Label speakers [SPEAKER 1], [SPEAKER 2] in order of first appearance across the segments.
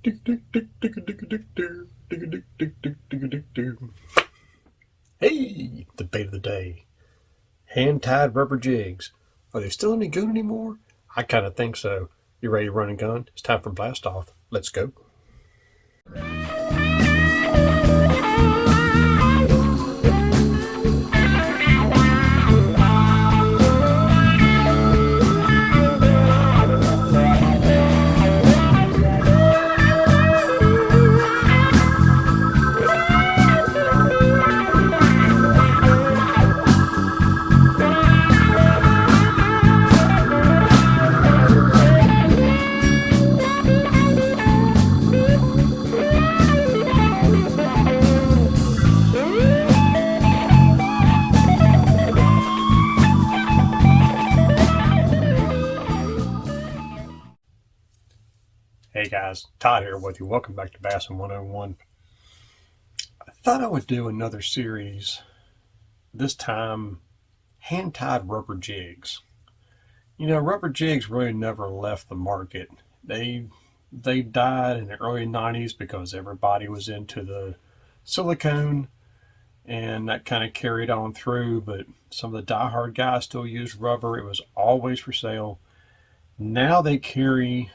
[SPEAKER 1] Hey, debate of the day. Hand-tied rubber jigs. Are they still any good anymore? I kind of think so. You ready to run and gun? It's time for blast off. Let's go. Hey guys, Todd here with you. Welcome back to Bassin 101. I thought I would do another series, this time hand-tied rubber jigs. You know, rubber jigs really never left the market. They died in the early 90s because everybody was into the silicone, and that kind of carried on through, but some of the diehard guys still use rubber. It was always for sale. Now they carry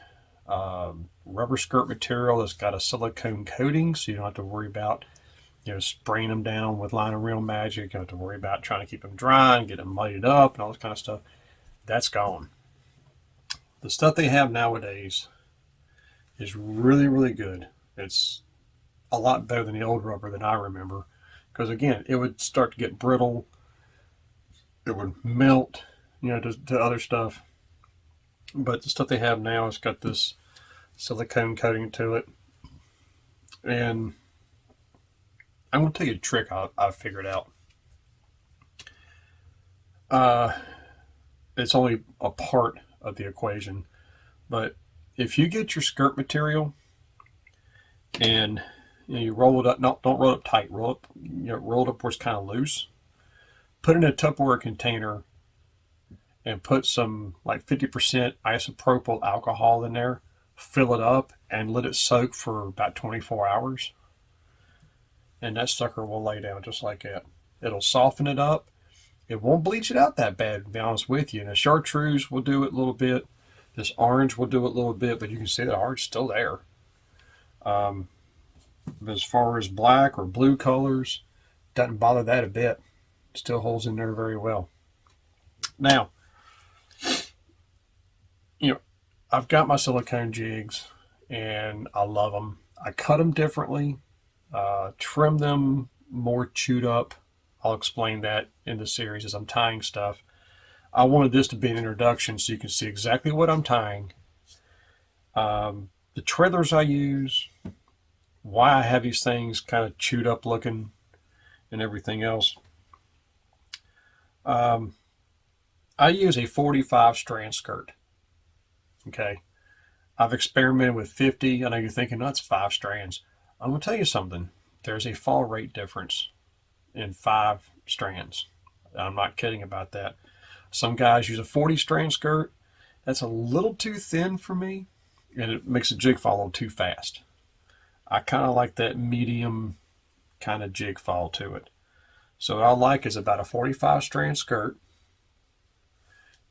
[SPEAKER 1] rubber skirt material that's got a silicone coating, so you don't have to worry about spraying them down with line and reel magic. You don't have to worry about trying to keep them dry and get them muddied up and all this kind of stuff. That's gone. The stuff they have nowadays is really, really good. It's a lot better than the old rubber that I remember, because again, it would start to get brittle. It would melt, to other stuff. But the stuff they have now has got this silicone coating to it. And I'm going to tell you a trick I figured out. It's only a part of the equation. But if you get your skirt material and you roll it up, don't roll it up tight, roll it up where it's kind of loose. Put it in a Tupperware container and put some like 50% isopropyl alcohol in there, fill it up, and let it soak for about 24 hours. And that sucker will lay down just like that. It'll soften it up. It won't bleach it out that bad, to be honest with you. And the chartreuse will do it a little bit. This orange will do it a little bit, but you can see the orange is still there. As far as black or blue colors, doesn't bother that a bit. Still holds in there very well. Now, I've got my silicone jigs, and I love them. I cut them differently, trim them more chewed up. I'll explain that in the series as I'm tying stuff. I wanted this to be an introduction so you can see exactly what I'm tying, the trailers I use, why I have these things kind of chewed up looking, and everything else. I use a 45 strand skirt. Okay, I've experimented with 50. I know you're thinking, that's 5 strands. I'm going to tell you something. There's a fall rate difference in 5 strands. I'm not kidding about that. Some guys use a 40 strand skirt. That's a little too thin for me, and it makes the jig fall a little too fast. I kind of like that medium kind of jig fall to it. So what I like is about a 45 strand skirt,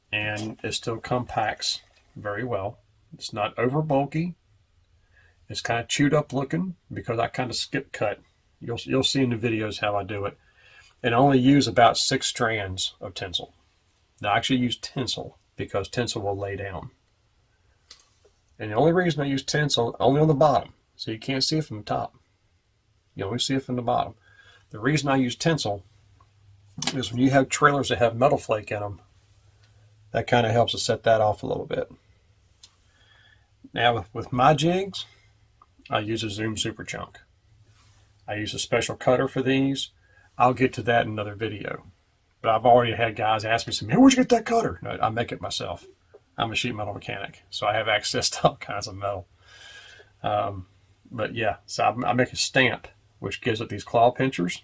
[SPEAKER 1] and it still compacts very well. It's not over bulky. It's kind of chewed up looking because I kind of skip cut. You'll see in the videos how I do it. And I only use about 6 strands of tinsel. Now I actually use tinsel because tinsel will lay down. And the only reason I use tinsel, only on the bottom, so you can't see it from the top. You only see it from the bottom. The reason I use tinsel is when you have trailers that have metal flake in them, that kind of helps to set that off a little bit. Now with my jigs, I use a Zoom Super Chunk. I use a special cutter for these. I'll get to that in another video. But I've already had guys ask me, man, where'd you get that cutter? No, I make it myself. I'm a sheet metal mechanic, so I have access to all kinds of metal. But yeah, so I make a stamp, which gives it these claw pinchers.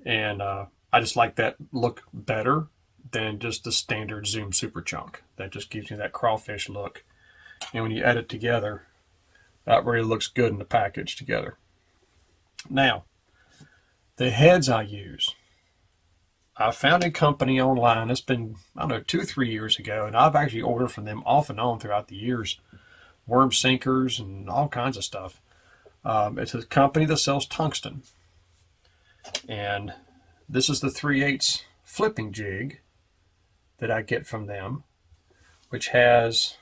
[SPEAKER 1] And I just like that look better than just the standard Zoom Super Chunk. That just gives you that crawfish look. And when you add it together, that really looks good in the package together. Now, the heads I use. I found a company online. It's been, I don't know, 2-3 years ago, and I've actually ordered from them off and on throughout the years. Worm sinkers and all kinds of stuff. It's a company that sells tungsten. And this is the 3/8 flipping jig that I get from them, which has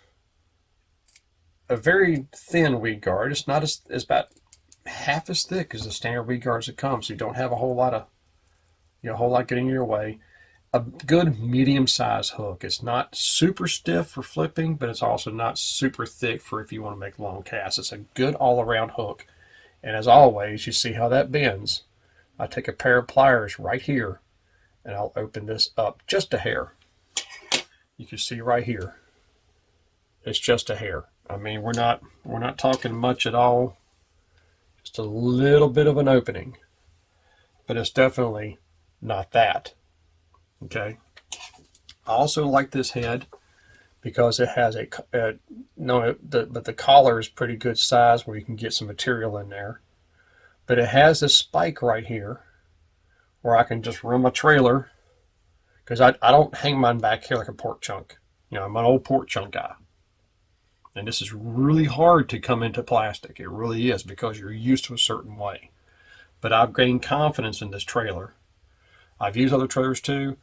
[SPEAKER 1] a very thin weed guard. It's not as about half as thick as the standard weed guards that come, so you don't have a whole lot getting in your way. A good medium-sized hook. It's not super stiff for flipping, but it's also not super thick for if you want to make long casts. It's a good all-around hook. And as always, you see how that bends. I take a pair of pliers right here, and I'll open this up just a hair. You can see right here. It's just a hair. I mean, we're not talking much at all. Just a little bit of an opening. But it's definitely not that. Okay. I also like this head because it has but the collar is pretty good size where you can get some material in there. But it has this spike right here where I can just run my trailer, because I don't hang mine back here like a pork chunk. I'm an old pork chunk guy. And this is really hard to come into plastic. It really is, because you're used to a certain way. But I've gained confidence in this trailer. I've used other trailers too.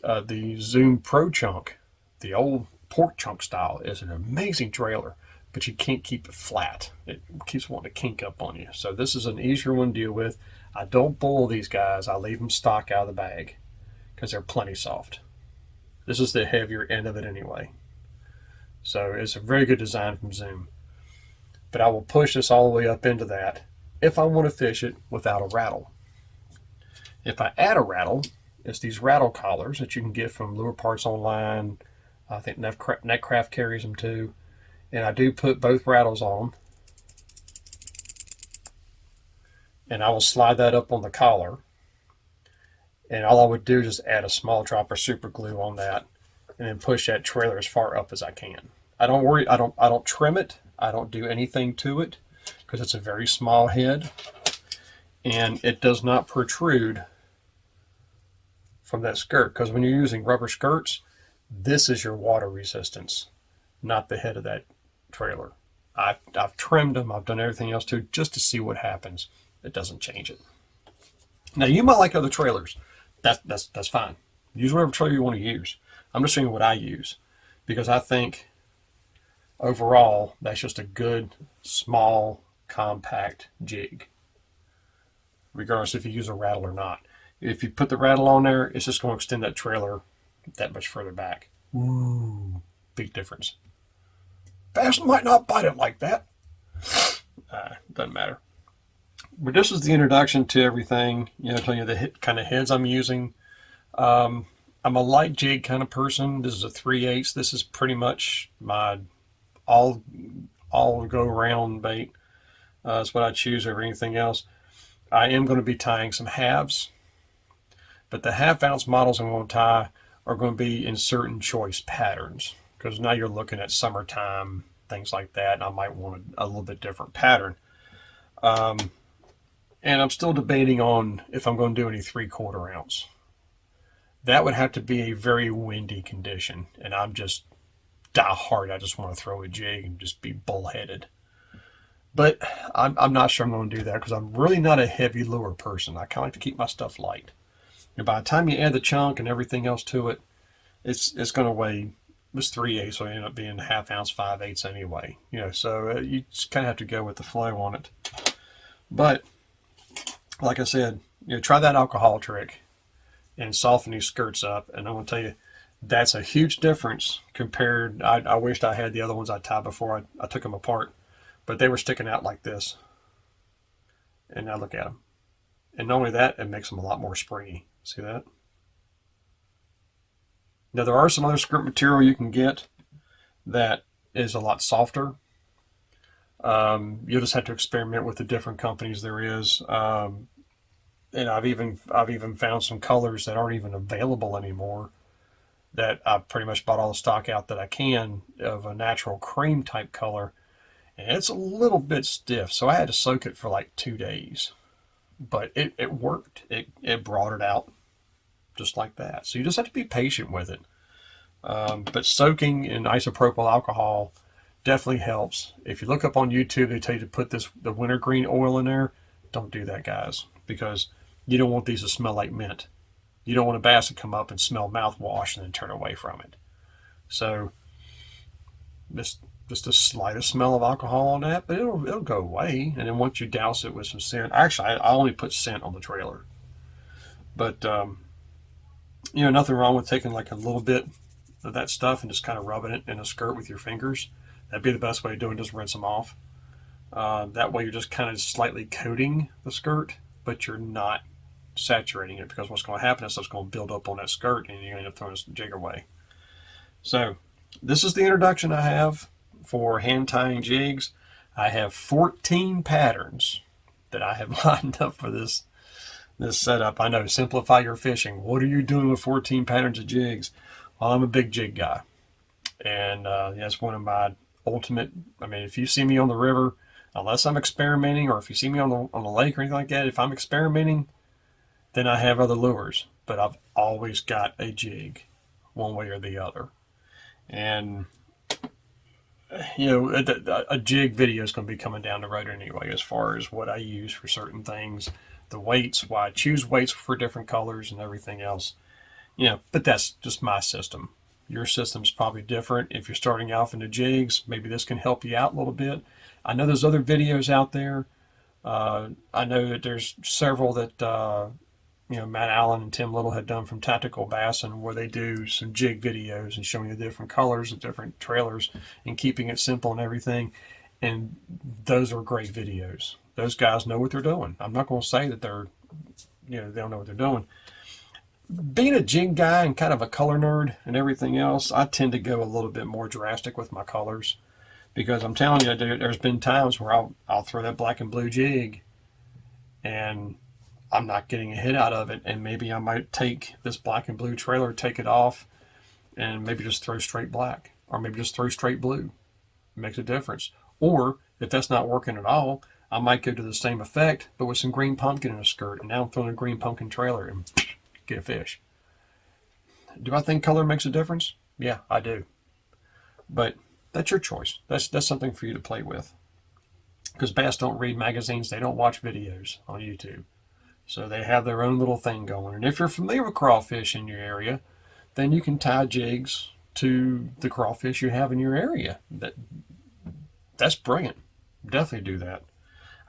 [SPEAKER 1] The Zoom Pro Chunk, the old pork chunk style, is an amazing trailer, but you can't keep it flat. It keeps wanting to kink up on you. So this is an easier one to deal with. I don't boil these guys. I leave them stock out of the bag because they're plenty soft. This is the heavier end of it anyway. So it's a very good design from Zoom. But I will push this all the way up into that if I want to fish it without a rattle. If I add a rattle, it's these rattle collars that you can get from Lure Parts Online. I think Netcraft carries them too. And I do put both rattles on. And I will slide that up on the collar. And all I would do is just add a small drop of super glue on that, and then push that trailer as far up as I can. I don't trim it. I don't do anything to it because it's a very small head, and it does not protrude from that skirt, because when you're using rubber skirts, this is your water resistance, not the head of that trailer. I've trimmed them. I've done everything else too, just to see what happens. It doesn't change it. Now, you might like other trailers. That's fine. Use whatever trailer you want to use. I'm just showing you what I use, because I think overall that's just a good, small, compact jig, regardless if you use a rattle or not. If you put the rattle on there, it's just going to extend that trailer that much further back. Ooh, big difference. Bassin might not bite it like that. Doesn't matter. But this is the introduction to everything. Telling you the kind of heads I'm using. I'm a light jig kind of person. This is a 3/8. This is pretty much my all go round bait. That's what I choose over anything else. I am going to be tying some halves, but the 1/2 ounce models I'm going to tie are going to be in certain choice patterns, because now you're looking at summertime, things like that, and I might want a little bit different pattern. And I'm still debating on if I'm going to do any 3/4 ounce. That would have to be a very windy condition, and I'm just die hard. I just want to throw a jig and just be bullheaded. But I'm not sure I'm going to do that, because I'm really not a heavy lure person. I kind of like to keep my stuff light. And by the time you add the chunk and everything else to it, it's going to weigh, it's 3/8, so it end up being 1/2 ounce, 5/8 anyway. So you just kind of have to go with the flow on it. But like I said, try that alcohol trick and soften these skirts up, and I'm going to tell you, that's a huge difference compared. I wished I had the other ones I tied before I took them apart, but they were sticking out like this. And now look at them. And not only that, it makes them a lot more springy. See that? Now, there are some other skirt material you can get that is a lot softer. You'll just have to experiment with the different companies there is. And I've even found some colors that aren't even available anymore that I pretty much bought all the stock out that I can of a natural cream type color. And it's a little bit stiff, so I had to soak it for like 2 days. But it worked. It brought it out just like that. So you just have to be patient with it. But soaking in isopropyl alcohol definitely helps. If you look up on YouTube, they tell you to put the wintergreen oil in there. Don't do that, guys, because you don't want these to smell like mint. You don't want a bass to come up and smell mouthwash and then turn away from it. So just the slightest smell of alcohol on that, but it'll go away. And then once you douse it with some scent, actually I only put scent on the trailer. But nothing wrong with taking like a little bit of that stuff and just kind of rubbing it in a skirt with your fingers. That'd be the best way of doing it. Just rinse them off. That way you're just kind of slightly coating the skirt, but you're not saturating it, because what's going to happen is it's going to build up on that skirt and you're going to end up throwing this jig away. So this is the introduction I have for hand tying jigs. I have 14 patterns that I have lined up for this setup. I know, simplify your fishing. What are you doing with 14 patterns of jigs? Well, I'm a big jig guy, and that's one of my ultimate. I mean, if you see me on the river, unless I'm experimenting, or if you see me on the lake or anything like that, if I'm experimenting, then I have other lures, but I've always got a jig, one way or the other. And a jig video is going to be coming down the road anyway, as far as what I use for certain things, the weights, why I choose weights for different colors and everything else. But that's just my system. Your system's probably different. If you're starting off into jigs, maybe this can help you out a little bit. I know there's other videos out there. I know that there's several that Matt Allen and Tim Little had done from Tactical Bassin, where they do some jig videos and showing the different colors of different trailers and keeping it simple and everything. And those are great videos. Those guys know what they're doing. I'm not going to say that they don't know what they're doing. Being a jig guy and kind of a color nerd and everything else, I tend to go a little bit more drastic with my colors, because I'm telling you, there's been times where I'll throw that black and blue jig and I'm not getting a hit out of it, and maybe I might take this black and blue trailer, take it off, and maybe just throw straight black, or maybe just throw straight blue. It makes a difference. Or if that's not working at all, I might go to the same effect, but with some green pumpkin in a skirt, and now I'm throwing a green pumpkin trailer and get a fish. Do I think color makes a difference? Yeah, I do. But that's your choice. That's something for you to play with. Because bass don't read magazines, they don't watch videos on YouTube. So they have their own little thing going. And if you're familiar with crawfish in your area, then you can tie jigs to the crawfish you have in your area. That's brilliant. Definitely do that.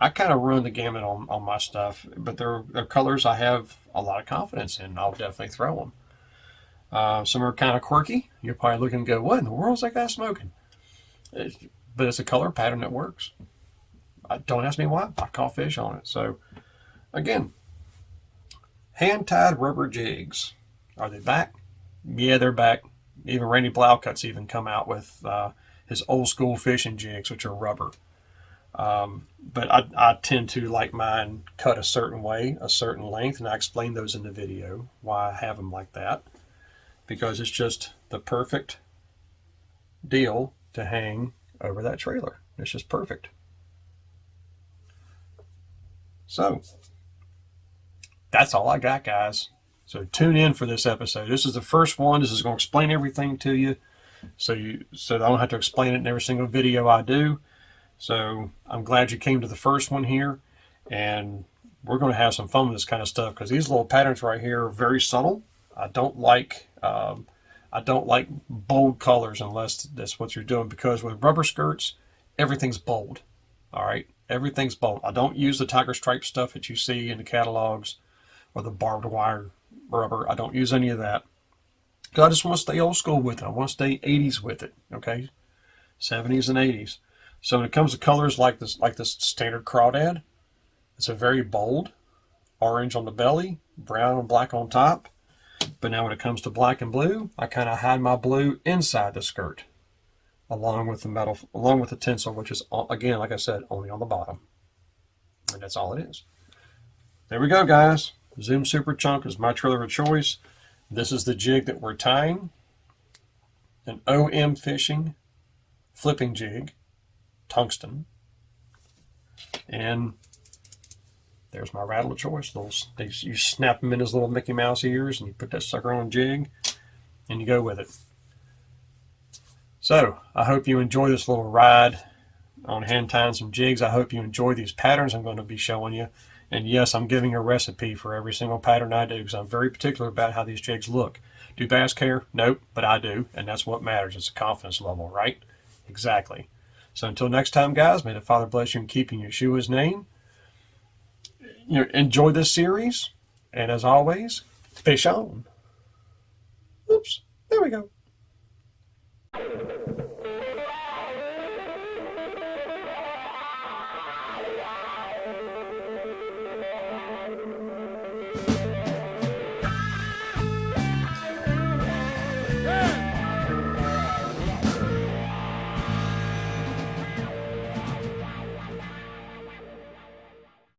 [SPEAKER 1] I kind of run the gamut on my stuff, but they're colors I have a lot of confidence in. I'll definitely throw them. Some are kind of quirky. You're probably looking and go, what in the world is that guy smoking? But it's a color pattern that works. Don't ask me why. I caught fish on it. So, again, hand-tied rubber jigs. Are they back? Yeah, they're back. Even Randy Blaukut's even come out with his old-school fishing jigs, which are rubber. But I tend to like mine cut a certain way, a certain length, and I explain those in the video, why I have them like that. Because it's just the perfect deal to hang over that trailer. It's just perfect. So, that's all I got, guys. So tune in for this episode. This is the first one. This is going to explain everything to you, so I don't have to explain it in every single video I do. So I'm glad you came to the first one here, and we're going to have some fun with this kind of stuff, because these little patterns right here are very subtle. I don't like bold colors unless that's what you're doing, because with rubber skirts, everything's bold. All right, everything's bold. I don't use the tiger stripe stuff that you see in the catalogs or the barbed wire rubber. I don't use any of that, because I just want to stay old school with it. I want to stay 80s with it. Okay, 70s and 80s. So when it comes to colors like this standard crawdad, it's a very bold orange on the belly, brown and black on top. But now when it comes to black and blue, I kind of hide my blue inside the skirt, along with the tinsel, which is, again, like I said, only on the bottom. And that's all it is. There we go, guys. Zoom Super Chunk is my trailer of choice. This is the jig that we're tying. an OM Fishing flipping jig, tungsten, and there's my rattle of choice. You snap them in his little Mickey Mouse ears, and you put that sucker on a jig, and you go with it. So I hope you enjoy this little ride on hand tying some jigs. I hope you enjoy these patterns I'm going to be showing you. And yes, I'm giving a recipe for every single pattern I do because I'm very particular about how these jigs look. Do bass care? Nope, but I do, and that's what matters. It's a confidence level, right? Exactly. So until next time, guys, may the Father bless you and keep in Yeshua's name. Enjoy this series, and as always, fish on. Oops, there we go.